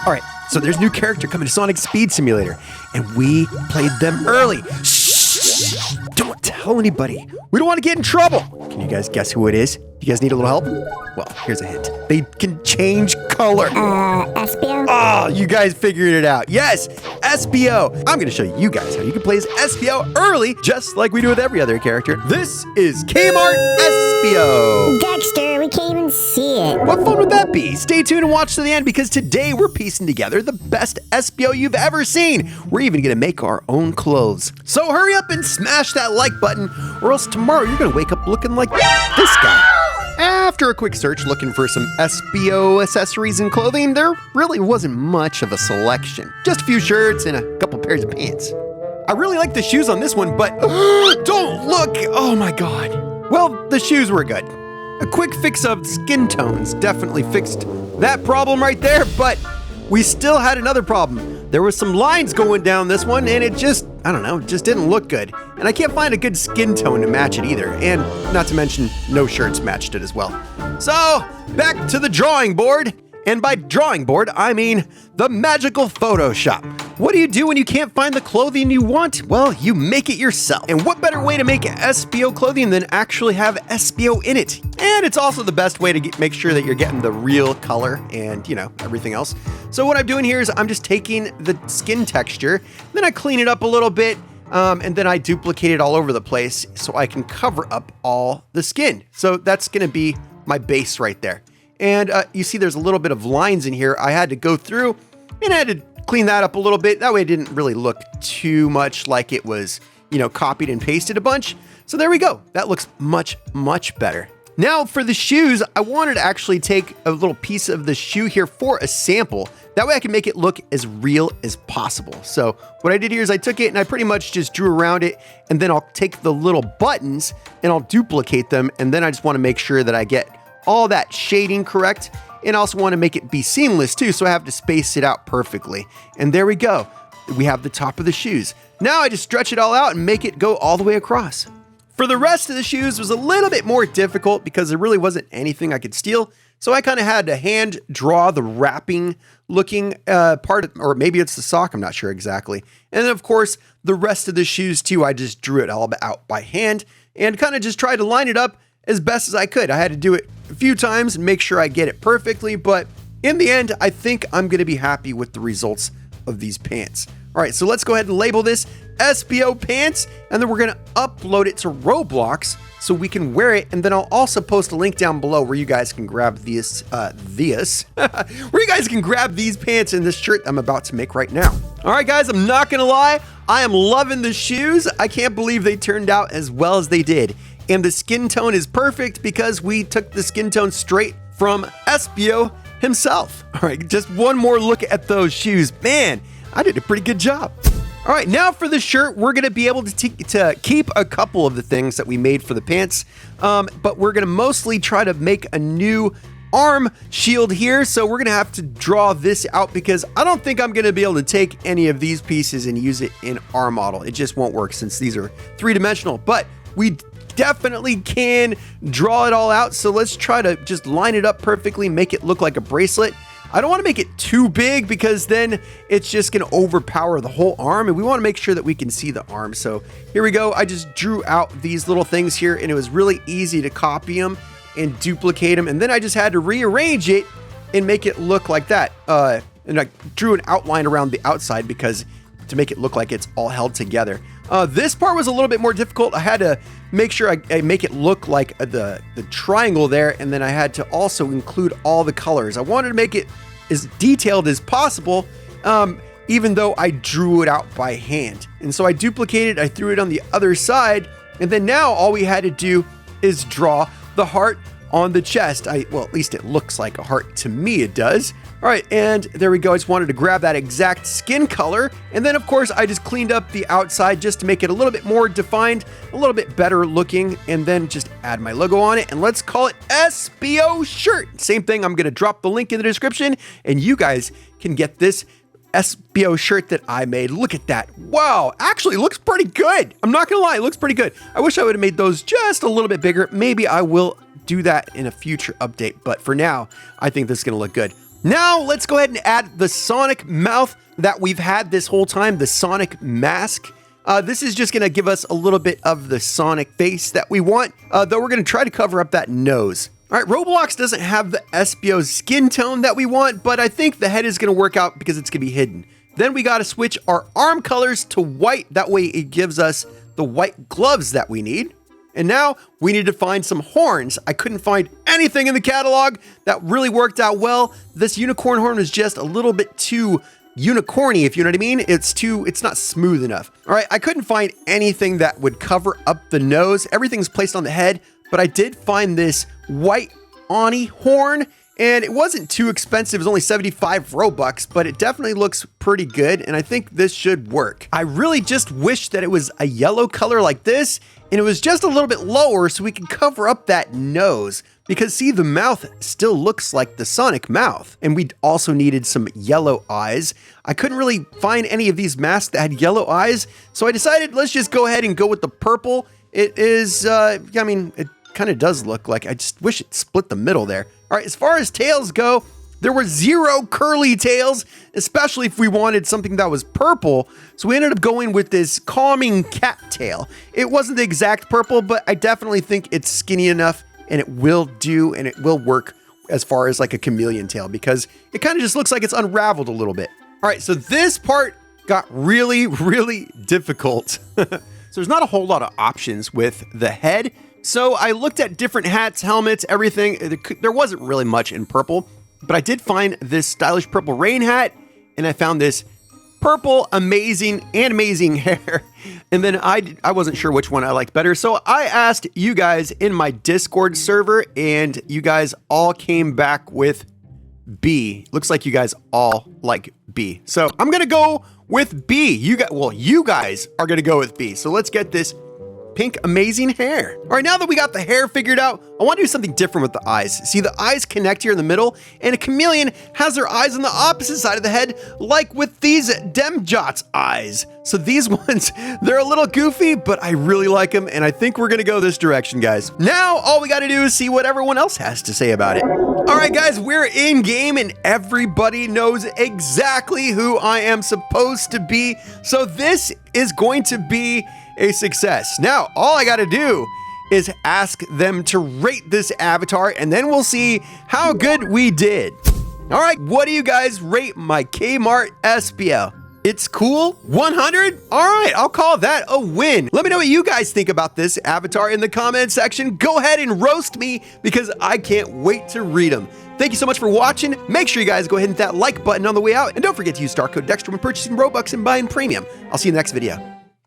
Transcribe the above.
All right, so there's a new character coming to Sonic Speed Simulator, and we played them early. Shh! Don't tell anybody. We don't want to get in trouble. Can you guys guess who it is? You guys need a little help? Well, here's a hint. They can change color. Espio? Oh, you guys figured it out. Yes, Espio. I'm going to show you guys how you can play as Espio early, just like we do with every other character. This is Kmart Espio. Dexter, we can't even see it. What fun would that be? Stay tuned and watch to the end because today we're piecing together the best Espio you've ever seen. We're even going to make our own clothes. So hurry up and smash that like button, or else tomorrow you're going to wake up looking like this guy. After a quick search looking for some Espio accessories and clothing, there really wasn't much of a selection. Just a few shirts and a couple pairs of pants. I really like the shoes on this one, but don't look! Oh my god. Well, the shoes were good. A quick fix of skin tones definitely fixed that problem right there, but we still had another problem. There was some lines going down this one, and it just, I don't know, just didn't look good. And I can't find a good skin tone to match it either. And not to mention, no shirts matched it as well. So, back to the drawing board. And by drawing board, I mean the magical Photoshop. What do you do when you can't find the clothing you want? Well, you make it yourself. And what better way to make Espio clothing than actually have Espio in it? And it's also the best way to make sure that you're getting the real color and, you know, everything else. So what I'm doing here is I'm just taking the skin texture, then I clean it up a little bit, and then I duplicate it all over the place so I can cover up all the skin. So that's gonna be my base right there. And you see there's a little bit of lines in here. I had to go through and I had to clean that up a little bit. That way it didn't really look too much like it was, you know, copied and pasted a bunch. So there we go. That looks much, much better. Now for the shoes, I wanted to actually take a little piece of the shoe here for a sample. That way I can make it look as real as possible. So what I did here is I took it and I pretty much just drew around it, and then I'll take the little buttons and I'll duplicate them. And then I just want to make sure that I get all that shading correct, and also want to make it be seamless too, so I have to space it out perfectly. And there we go. We have the top of the shoes. Now I just stretch it all out and make it go all the way across. For the rest of the shoes was a little bit more difficult because there really wasn't anything I could steal. So I kind of had to hand draw the wrapping looking part, or maybe it's the sock, I'm not sure exactly. And then of course, the rest of the shoes too, I just drew it all out by hand and kind of just tried to line it up as best as I could. I had to do it a few times and make sure I get it perfectly, but in the end, I think I'm gonna be happy with the results of these pants. All right, so let's go ahead and label this Espio pants, and then we're gonna upload it to Roblox so we can wear it, and then I'll also post a link down below where you guys can grab these where you guys can grab these pants and this shirt I'm about to make right now. All right, guys, I'm not gonna lie, I am loving the shoes. I can't believe they turned out as well as they did. And the skin tone is perfect because we took the skin tone straight from Espio himself. All right, just one more look at those shoes. Man, I did a pretty good job. All right, now for the shirt, we're gonna be able to keep a couple of the things that we made for the pants, but we're gonna mostly try to make a new arm shield here. So we're gonna have to draw this out because I don't think I'm gonna be able to take any of these pieces and use it in our model. It just won't work since these are three-dimensional, but we definitely can draw it all out. So let's try to just line it up perfectly, make it look like a bracelet. I don't want to make it too big because then it's just going to overpower the whole arm, and we want to make sure that we can see the arm. So here we go. I just drew out these little things here, and it was really easy to copy them and duplicate them. And then I just had to rearrange it and make it look like that. And I drew an outline around the outside because to make it look like it's all held together. This part was a little bit more difficult. I had to make sure I make it look like the triangle there, and then I had to also include all the colors. I wanted to make it as detailed as possible, even though I drew it out by hand. And so I duplicated, I threw it on the other side, and then now all we had to do is draw the heart on the chest. Well, at least it looks like a heart to me, it does. All right, and there we go. I just wanted to grab that exact skin color. And then of course, I just cleaned up the outside just to make it a little bit more defined, a little bit better looking, and then just add my logo on it. And let's call it Espio shirt. Same thing, I'm gonna drop the link in the description and you guys can get this Espio shirt that I made. Look at that. Wow, actually it looks pretty good. I'm not gonna lie, it looks pretty good. I wish I would have made those just a little bit bigger. Maybe I will do that in a future update, but for now, I think this is gonna look good. Now let's go ahead and add the Sonic mouth that we've had this whole time, the Sonic mask. This is just going to give us a little bit of the Sonic face that we want, though we're going to try to cover up that nose. All right, Roblox doesn't have the Espio skin tone that we want, but I think the head is going to work out because it's going to be hidden. Then we got to switch our arm colors to white. That way it gives us the white gloves that we need. And now we need to find some horns. I couldn't find anything in the catalog that really worked out well. This unicorn horn is just a little bit too unicorny, if you know what I mean. It's not smooth enough. All right, I couldn't find anything that would cover up the nose. Everything's placed on the head, but I did find this white Oni horn, and it wasn't too expensive. It was only 75 Robux, but it definitely looks pretty good, and I think this should work. I really just wish that it was a yellow color like this, and it was just a little bit lower so we can cover up that nose. Because see, the mouth still looks like the Sonic mouth. And we also needed some yellow eyes. I couldn't really find any of these masks that had yellow eyes, so I decided let's just go ahead and go with the purple. It is, I mean, it kind of does look like, I just wish it split the middle there. All right, as far as tails go, there were 0 curly tails, especially if we wanted something that was purple. So we ended up going with this calming cat tail. It wasn't the exact purple, but I definitely think it's skinny enough and it will do, and it will work as far as like a chameleon tail because it kind of just looks like it's unraveled a little bit. All right, so this part got really, really difficult. So there's not a whole lot of options with the head. So I looked at different hats, helmets, everything. There wasn't really much in purple, but I did find this stylish purple rain hat, and I found this purple amazing hair. And then I wasn't sure which one I liked better. So I asked you guys in my Discord server, and you guys all came back with B. Looks like you guys all like B. So I'm going to go with B. You guys are going to go with B. So let's get this pink amazing hair. All right, now that we got the hair figured out, I want to do something different with the eyes. See, the eyes connect here in the middle, and a chameleon has their eyes on the opposite side of the head, like with these Demjot's eyes. So these ones, they're a little goofy, but I really like them, and I think we're gonna go this direction, guys. Now, all we gotta do is see what everyone else has to say about it. All right, guys, we're in game, and everybody knows exactly who I am supposed to be. So this is going to be a success. Now, all I gotta do is ask them to rate this avatar, and then we'll see how good we did. All right, what do you guys rate my Kmart Espio? It's cool? 100? All right, I'll call that a win. Let me know what you guys think about this avatar in the comment section. Go ahead and roast me because I can't wait to read them. Thank you so much for watching. Make sure you guys go ahead and hit that like button on the way out, and don't forget to use star code Dexter when purchasing Robux and buying premium. I'll see you in the next video.